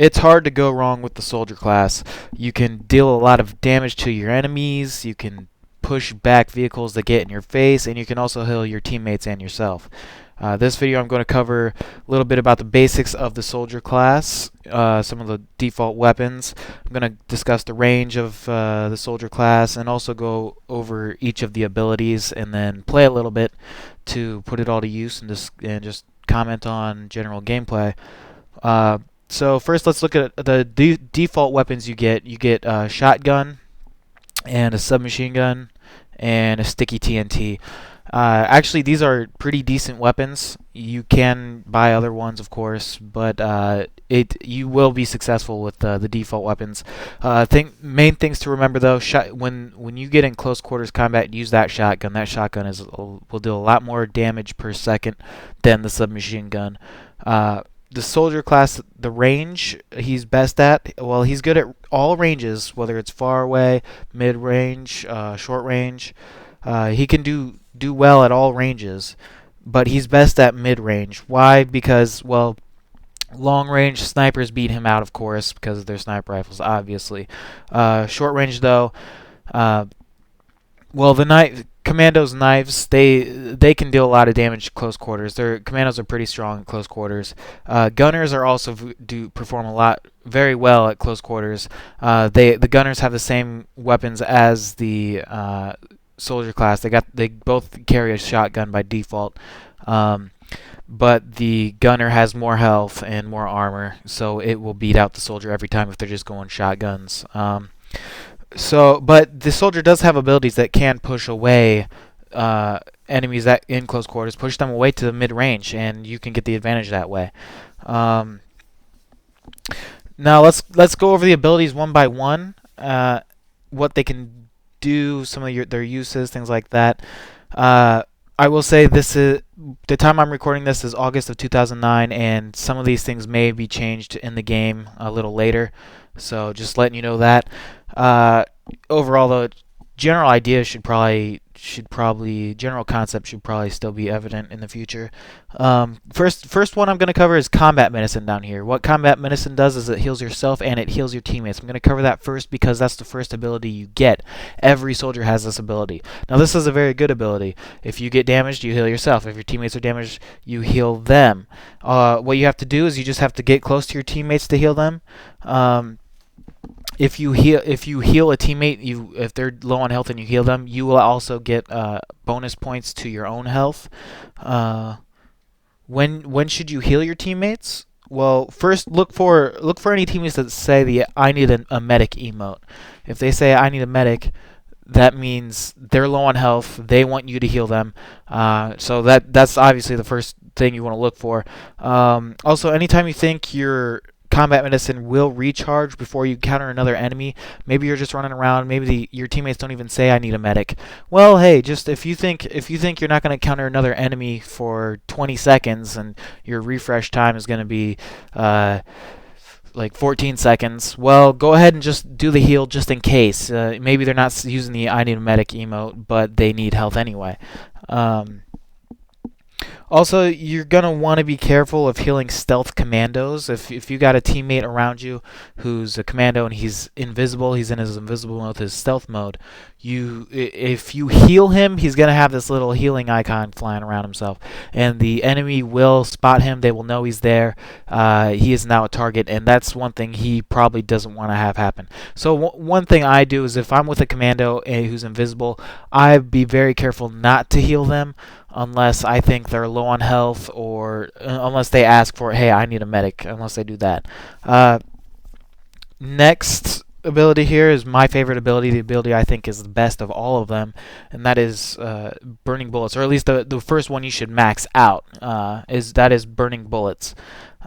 It's hard to go wrong with the soldier class. You can deal a lot of damage to your enemies, you can push back vehicles that get in your face, and you can also heal your teammates and yourself. This video I'm going to cover a little bit about the basics of the soldier class, some of the default weapons. I'm going to discuss the range of the soldier class and also go over each of the abilities and then play a little bit to put it all to use and just comment on general gameplay. So first, let's look at the default weapons you get. You get a shotgun and a submachine gun and a sticky TNT. Actually, these are pretty decent weapons. You can buy other ones, of course, but you will be successful with the default weapons. Main things to remember though: when you get in close quarters combat, use that shotgun. That shotgun will do a lot more damage per second than the submachine gun. The soldier class, the range he's best at, well, he's good at all ranges, whether it's far away, mid range, short range. He can do well at all ranges, but he's best at mid range. Why? Because, well, long range snipers beat him out, of course, because of their sniper rifles, obviously. Short range, though, well, commandos' knives, they can deal a lot of damage at close quarters. Their commandos are pretty strong at close quarters. Gunners are also do perform very well at close quarters. The gunners have the same weapons as the soldier class. They both carry a shotgun by default. But the gunner has more health and more armor, so it will beat out the soldier every time if they're just going shotguns. But the soldier does have abilities that can push away enemies in close quarters, push them away to the mid range, and you can get the advantage that way. Now let's go over the abilities one by one, what they can do, some of their uses, things like that. I will say this is the time I'm recording this is August of 2009, and some of these things may be changed in the game a little later. So just letting you know that. Overall, the general idea general concept should probably still be evident in the future. First one I'm going to cover is combat medicine down here. What combat medicine does is it heals yourself and it heals your teammates. I'm going to cover that first because that's the first ability you get. Every soldier has this ability. Now this is a very good ability. If you get damaged, you heal yourself. If your teammates are damaged, you heal them. What you have to do is you just have to get close to your teammates to heal them. If you heal a teammate, if they're low on health and you heal them, you will also get bonus points to your own health. When should you heal your teammates? Well, first look for any teammates that say the "I need a medic" emote. If they say "I need a medic," that means they're low on health. They want you to heal them. So that's obviously the first thing you want to look for. Also, anytime you think your combat medicine will recharge before you counter another enemy. Maybe you're just running around. Maybe your teammates don't even say I need a medic. Well, hey, just if you think you're not going to counter another enemy for 20 seconds and your refresh time is going to be like 14 seconds, well, go ahead and just do the heal just in case. Maybe they're not using the I need a medic emote, but they need health anyway. Also, you're going to want to be careful of healing stealth commandos. If you got a teammate around you who's a commando and he's invisible, he's in his invisible mode, his stealth mode, if you heal him, he's going to have this little healing icon flying around himself. And the enemy will spot him. They will know he's there. He is now a target, and that's one thing he probably doesn't want to have happen. So one thing I do is if I'm with a commando who's invisible, I'd be very careful not to heal them unless I think they're low on health or unless they ask for, hey, I need a medic, unless they do that. Next ability here is my favorite ability, the ability I think is the best of all of them, and that is burning bullets, or at least the first one you should max out, is burning bullets.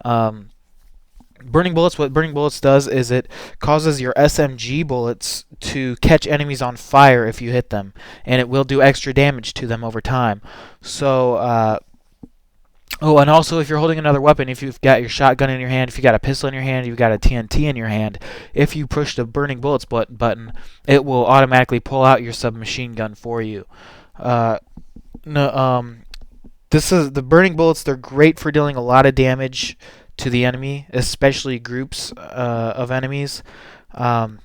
What burning bullets does is it causes your SMG bullets to catch enemies on fire if you hit them, and it will do extra damage to them over time. So, and also if you're holding another weapon, if you've got your shotgun in your hand, if you got a pistol in your hand, you've got a TNT in your hand, if you push the burning bullets button, it will automatically pull out your submachine gun for you. This is the burning bullets. They're great for dealing a lot of damage to the enemy, especially groups of enemies. Um,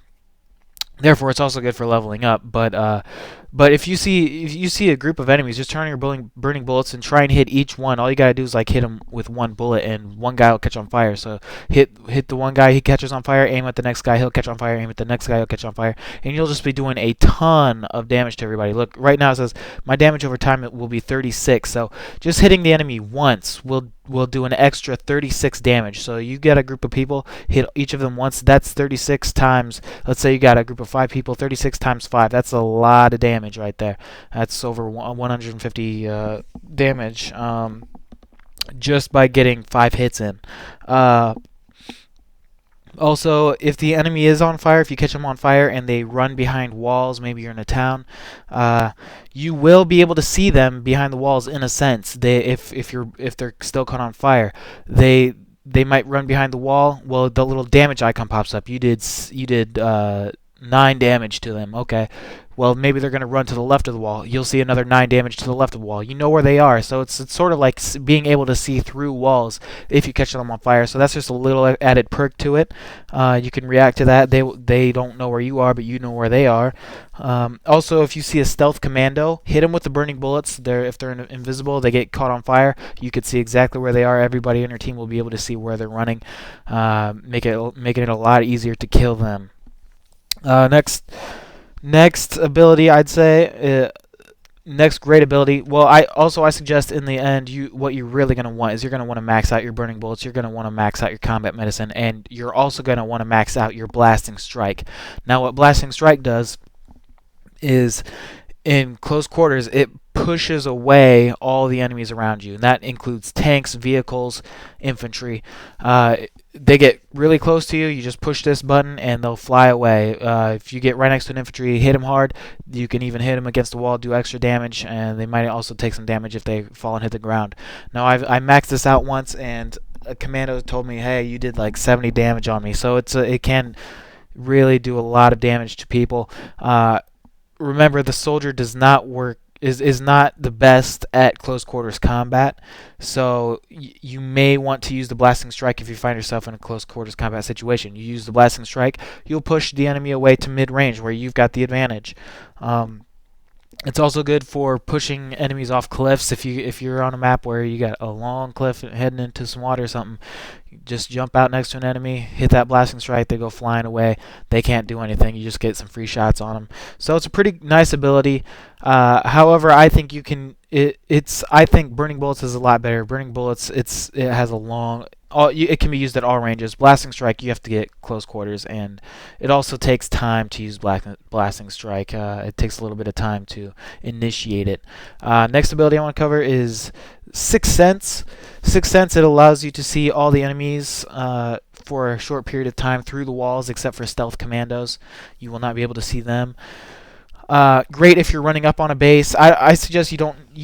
Therefore, it's also good for leveling up. But if you see a group of enemies, just turn on your burning bullets and try and hit each one. All you gotta do is like hit them with one bullet, and one guy will catch on fire. So hit the one guy, he catches on fire. Aim at the next guy, he'll catch on fire. Aim at the next guy, he'll catch on fire, and you'll just be doing a ton of damage to everybody. Look, right now it says my damage over time it will be 36. So just hitting the enemy once will do an extra 36 damage. So you get a group of people, hit each of them once. That's 36 times. Let's say you got a group of 5 people. 36 times 5. That's a lot of damage right there. That's over 150 damage just by getting 5 hits in. Also, if the enemy is on fire, if you catch them on fire and they run behind walls, maybe you're in a town, you will be able to see them behind the walls in a sense. If they're still caught on fire, they might run behind the wall. Well, the little damage icon pops up. You did 9 damage to them. Okay. Well, maybe they're going to run to the left of the wall. You'll see another 9 damage to the left of the wall. You know where they are. So it's sort of like being able to see through walls if you catch them on fire. So that's just a little added perk to it. You can react to that. They don't know where you are, but you know where they are. Also, if you see a stealth commando, hit them with the burning bullets. If they're invisible, they get caught on fire. You could see exactly where they are. Everybody in your team will be able to see where they're running, making it a lot easier to kill them. Next ability, I'd say, next great ability. Well, I suggest in the end, what you're really going to want is you're going to want to max out your burning bullets. You're going to want to max out your combat medicine, and you're also going to want to max out your blasting strike. Now, what blasting strike does is in close quarters, it pushes away all the enemies around you, and that includes tanks, vehicles, infantry. They get really close to you, you just push this button and they'll fly away. If you get right next to an infantry, hit them hard. You can even hit them against the wall, do extra damage, and they might also take some damage if they fall and hit the ground. Now, I maxed this out once, and a commando told me, hey, you did like 70 damage on me. So it can really do a lot of damage to people. Remember, the soldier does not work is not the best at close quarters combat, so you may want to use the blasting strike if you find yourself in a close quarters combat situation. You use the blasting strike, you'll push the enemy away to mid range where you've got the advantage. It's also good for pushing enemies off cliffs. If you're on a map where you got a long cliff heading into some water or something, just jump out next to an enemy, hit that blasting strike, they go flying away. They can't do anything. You just get some free shots on them. So it's a pretty nice ability. However, I think you can. I think burning bullets is a lot better. Burning bullets, it has a long. It can be used at all ranges. Blasting strike, you have to get close quarters, and it also takes time to use blasting strike. It takes a little bit of time to initiate it. Next ability I want to cover is Sixth Sense. Sixth Sense, it allows you to see all the enemies for a short period of time through the walls, except for stealth commandos. You will not be able to see them. Great if you're running up on a base. I suggest you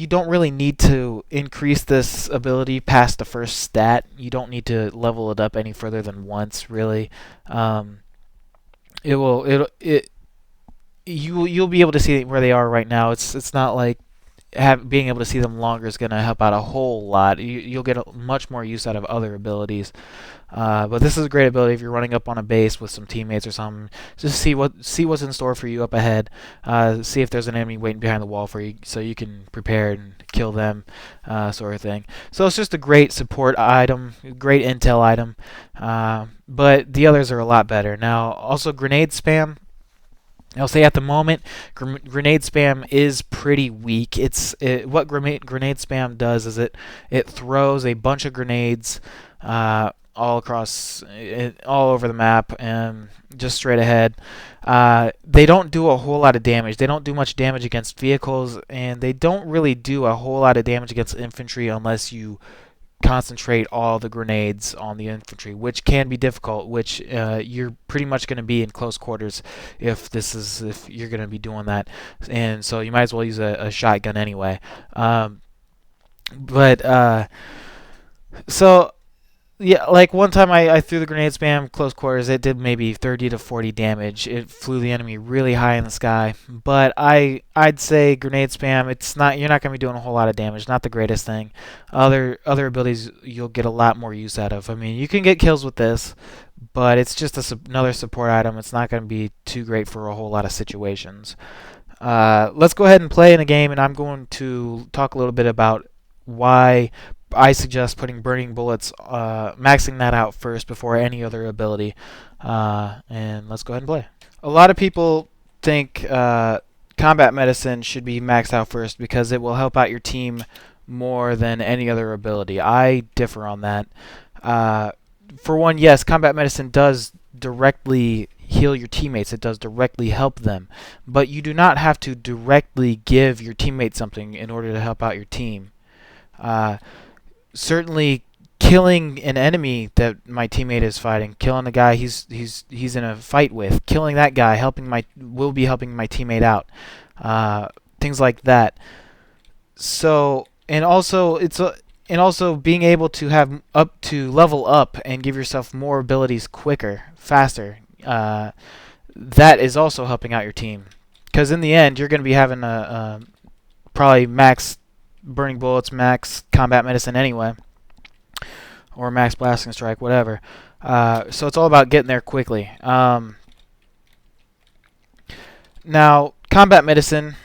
don't really need to increase this ability past the first stat. You don't need to level it up any further than once, really. You'll be able to see where they are right now. It's not like being able to see them longer is going to help out a whole lot. You'll get much more use out of other abilities. But this is a great ability if you're running up on a base with some teammates or something. Just see what's in store for you up ahead. See if there's an enemy waiting behind the wall for you, so you can prepare and kill them, sort of thing. So it's just a great support item, great intel item. But the others are a lot better. Now, also grenade spam. I'll say at the moment, grenade spam is pretty weak. What grenade spam does is it throws a bunch of grenades all over the map and just straight ahead. They don't do a whole lot of damage. They don't do much damage against vehicles, and they don't really do a whole lot of damage against infantry unless you concentrate all the grenades on the infantry, which can be difficult, which you're pretty much going to be in close quarters if you're going to be doing that, and so you might as well use a shotgun anyway. So Yeah, like one time I threw the grenade spam close quarters. It did maybe 30 to 40 damage. It flew the enemy really high in the sky. But I'd say grenade spam. It's not you're not gonna be doing a whole lot of damage. Not the greatest thing. Other abilities you'll get a lot more use out of. I mean, you can get kills with this, but it's just another support item. It's not gonna be too great for a whole lot of situations. Let's go ahead and play in a game, and I'm going to talk a little bit about why I suggest putting Burning Bullets, maxing that out first before any other ability. And let's go ahead and play. A lot of people think Combat Medicine should be maxed out first because it will help out your team more than any other ability. I differ on that. For one, yes, Combat Medicine does directly heal your teammates. It does directly help them. But you do not have to directly give your teammates something in order to help out your team. Certainly killing an enemy that my teammate is fighting, killing a guy he's in a fight with, killing that guy, will be helping my teammate out. Things like that. So and also being able to have up to level up and give yourself more abilities quicker, faster. That is also helping out your team. Because in the end, you're going to be having a probably max burning bullets, max combat medicine anyway, or max blasting strike, whatever. So it's all about getting there quickly. Now, combat medicine.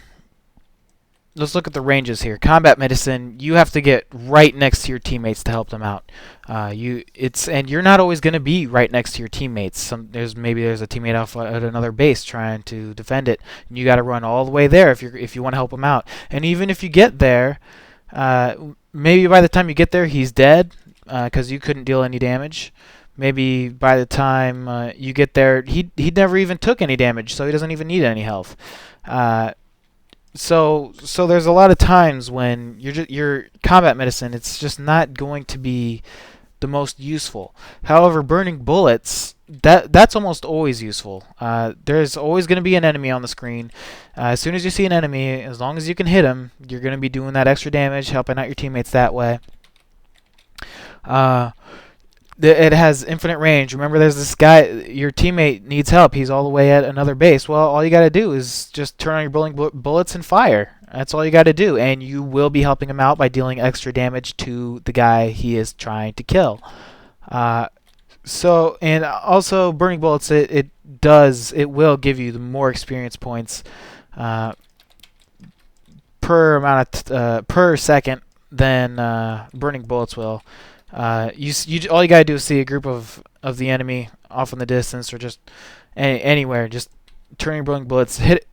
Let's look at the ranges here. Combat medicine, you have to get right next to your teammates to help them out. And you're not always going to be right next to your teammates. Maybe there's a teammate off at another base trying to defend it, and you got to run all the way there if you want to help them out. And even if you get there, maybe by the time you get there he's dead because you couldn't deal any damage. Maybe by the time you get there, he never even took any damage, so he doesn't even need any health. So there's a lot of times when your combat medicine, it's just not going to be the most useful. However, burning bullets, that's almost always useful. There's always going to be an enemy on the screen. As soon as you see an enemy, as long as you can hit him, you're going to be doing that extra damage, helping out your teammates that way. It has infinite range. Remember, there's this guy, your teammate needs help. He's all the way at another base. Well, all you got to do is just turn on your burning bullets and fire. That's all you got to do, and you will be helping him out by dealing extra damage to the guy he is trying to kill. And also burning bullets, it will give you the more experience points per second than burning bullets will. All you gotta do is see a group of the enemy off in the distance or just anywhere. Just turning burning bullets, hit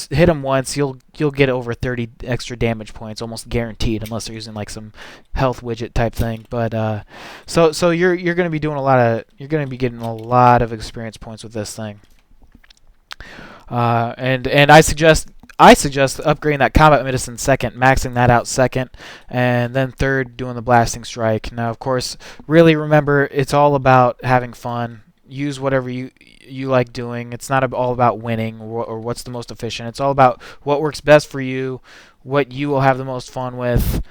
them once. You'll get over 30 extra damage points, almost guaranteed, unless they're using like some health widget type thing. But so you're gonna be getting a lot of experience points with this thing. And I suggest upgrading that combat medicine second, maxing that out second, and then third doing the blasting strike. Now, of course, really remember it's all about having fun. Use whatever you like doing. It's not all about winning or what's the most efficient. It's all about what works best for you, what you will have the most fun with.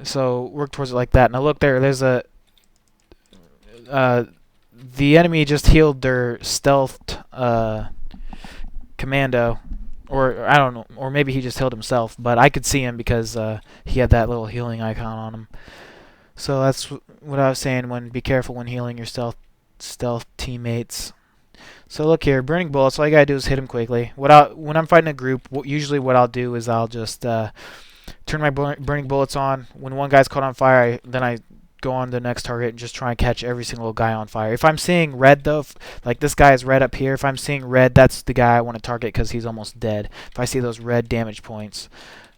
So work towards it like that. Now look there. There's the enemy just healed their stealthed commando, or I don't know, or maybe he just healed himself, but I could see him because he had that little healing icon on him. So that's what I was saying, when be careful when healing your stealth teammates. So look here, burning bullets, all you gotta do is hit him quickly. When I'm fighting a group, usually what I'll do is I'll just turn my burning bullets on. When one guy's caught on fire, then I go on to the next target and just try and catch every single guy on fire. If I'm seeing red though, like this guy is red up here, if I'm seeing red, that's the guy I want to target because he's almost dead. If I see those red damage points.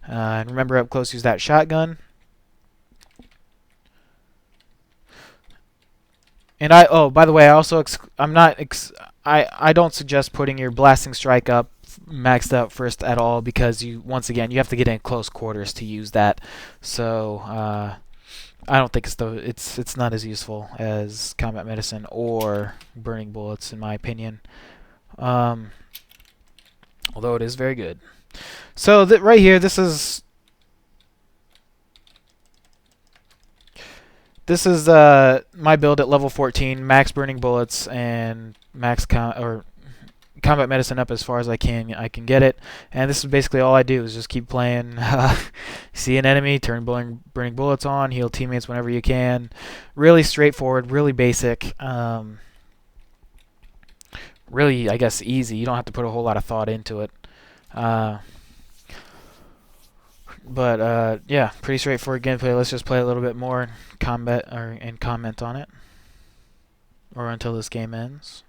And remember, up close, use that shotgun. And by the way, I don't suggest putting your blasting strike up maxed out first at all, because once again you have to get in close quarters to use that. So I don't think it's not as useful as combat medicine or burning bullets, in my opinion. Although it is very good. So right here, this This is my build at level 14, max burning bullets and max combat medicine up as far as I can get it. And this is basically all I do is just keep playing. See an enemy, turn burning bullets on, heal teammates whenever you can. Really straightforward, really basic. Really, I guess, easy. You don't have to put a whole lot of thought into it. But yeah, pretty straightforward gameplay. Let's just play a little bit more and comment on it, or until this game ends.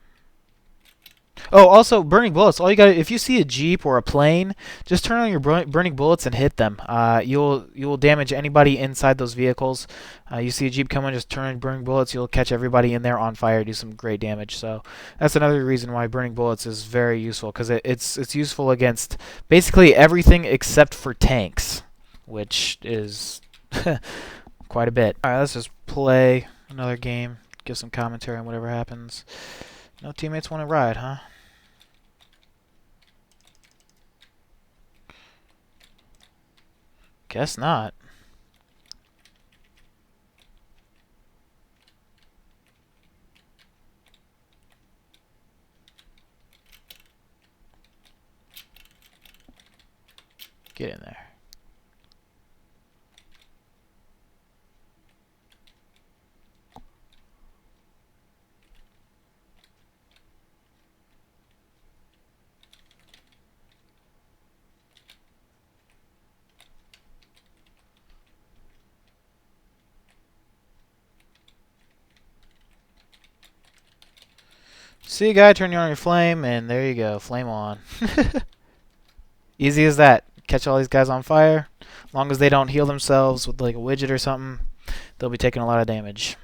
Oh, also burning bullets. All you got, if you see a jeep or a plane, just turn on your burning bullets and hit them. You'll damage anybody inside those vehicles. You see a jeep coming, just turn on burning bullets. You'll catch everybody in there on fire, do some great damage. So that's another reason why burning bullets is very useful, because it's useful against basically everything except for tanks, which is quite a bit. All right, let's just play another game. Give some commentary on whatever happens. No teammates want to ride, huh? Guess not. Get in there. See a guy, turn on your flame, and there you go, flame on. Easy as that. Catch all these guys on fire. As long as they don't heal themselves with like a widget or something, they'll be taking a lot of damage.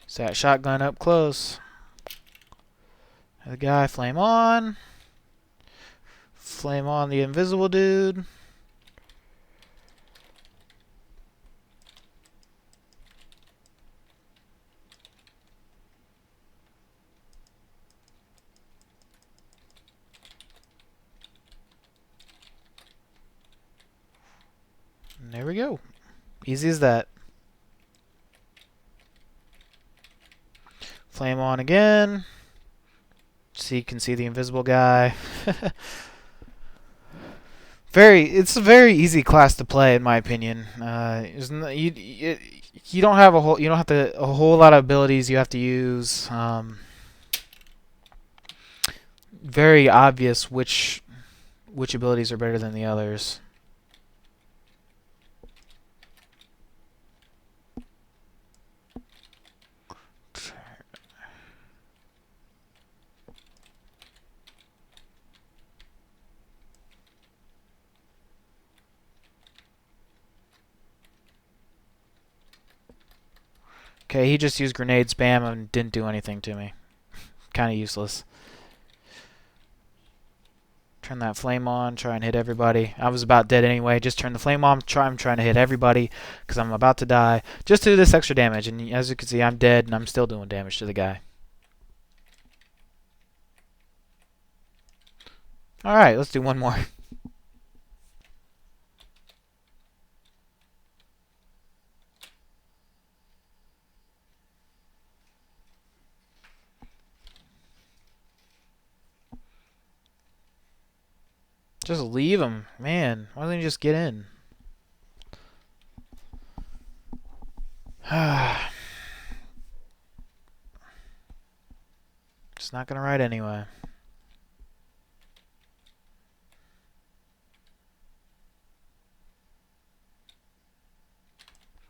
So that shotgun up close. The guy, flame on. Flame on the invisible dude. And there we go. Easy as that. Flame on again. So you can see the invisible guy. It's a very easy class to play, in my opinion. You don't have a whole lot of abilities you have to use. Very obvious which abilities are better than the others. Okay, he just used grenade spam and didn't do anything to me. Kind of useless. Turn that flame on, try and hit everybody. I was about dead anyway. Just turn the flame on, I'm trying to hit everybody because I'm about to die. Just to do this extra damage, and as you can see, I'm dead and I'm still doing damage to the guy. Alright, let's do one more. Just leave him. Man, why don't you just get in? Just not gonna ride anyway.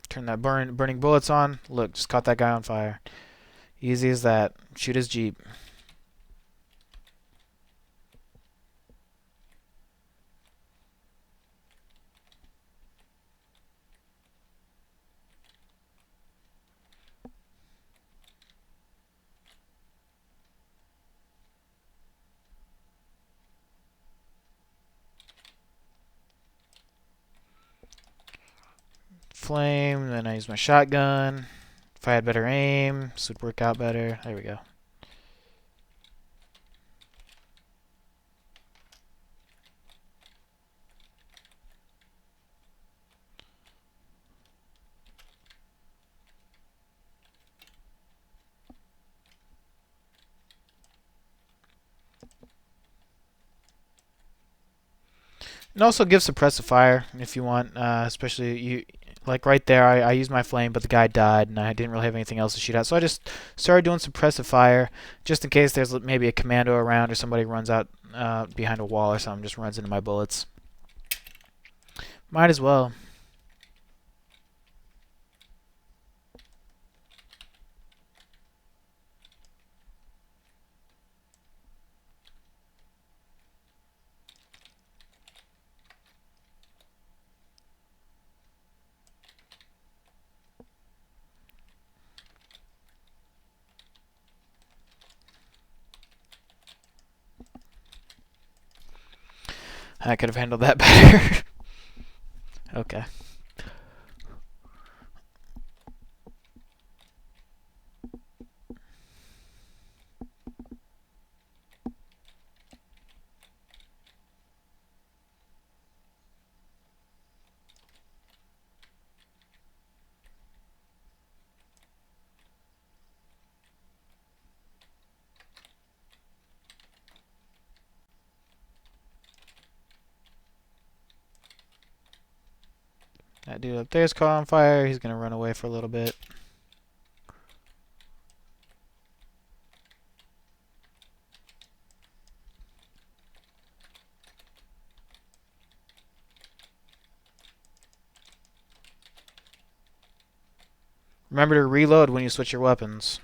Turn that burning bullets on. Look, just caught that guy on fire. Easy as that. Shoot his jeep. flame, then I use my shotgun. If I had better aim, this would work out better. There we go. And also give suppressive fire if you want, especially you. Like right there, I used my flame, but the guy died, and I didn't really have anything else to shoot at. So I just started doing suppressive fire, just in case there's maybe a commando around or somebody runs out behind a wall or something, just runs into my bullets. Might as well. I could have handled that better. Okay. That dude up there's caught on fire. He's gonna run away for a little bit. Remember to reload when you switch your weapons.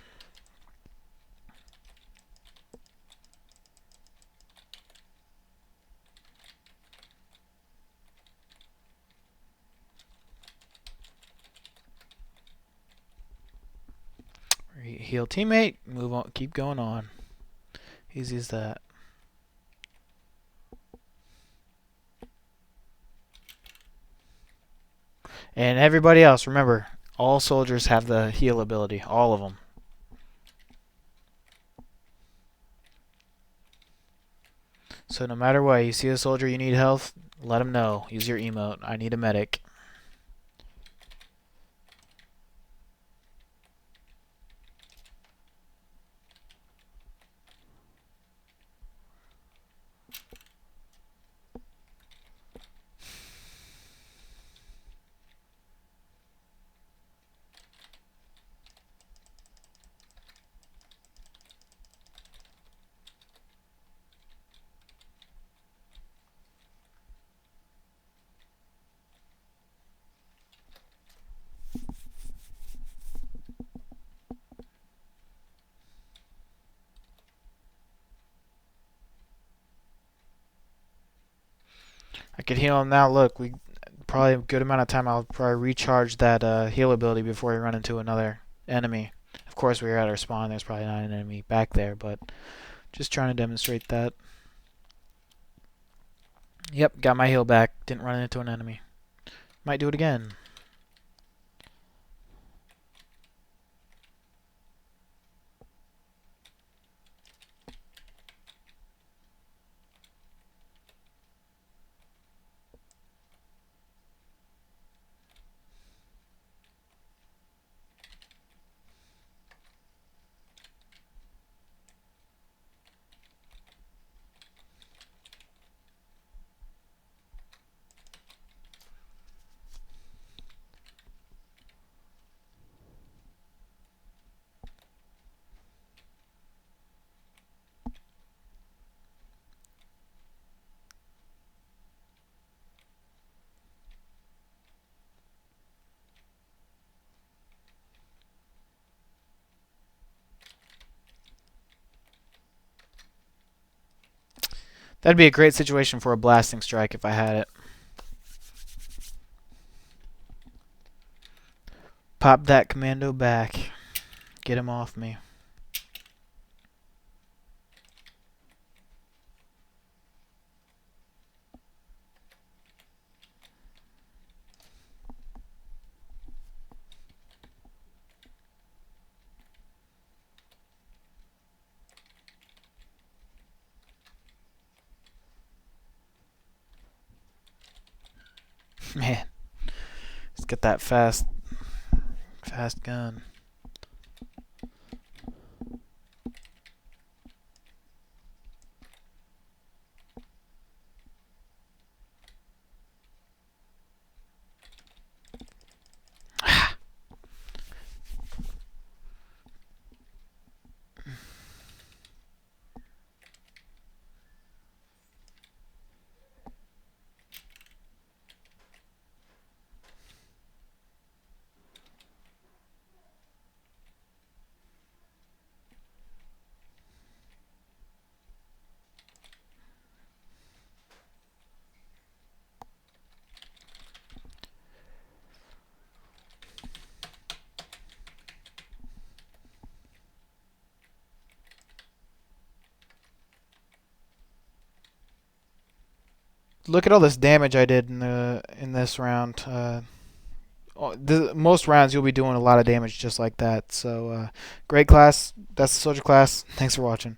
Heal teammate, move on, keep going on. Easy as that. And everybody else, remember, all soldiers have the heal ability, all of them. So no matter what, you see a soldier you need health, let him know. Use your emote. I need a medic. I could heal him now. Look, we probably a good amount of time. I'll probably recharge that heal ability before we run into another enemy. Of course, we were at our spawn. There's probably not an enemy back there, but just trying to demonstrate that. Yep, got my heal back. Didn't run into an enemy. Might do it again. That'd be a great situation for a blasting strike if I had it. Pop that commando back. Get him off me. Man, let's get that fast gun. Look at all this damage I did in this round. Most rounds you'll be doing a lot of damage just like that. So great class. That's the soldier class. Thanks for watching.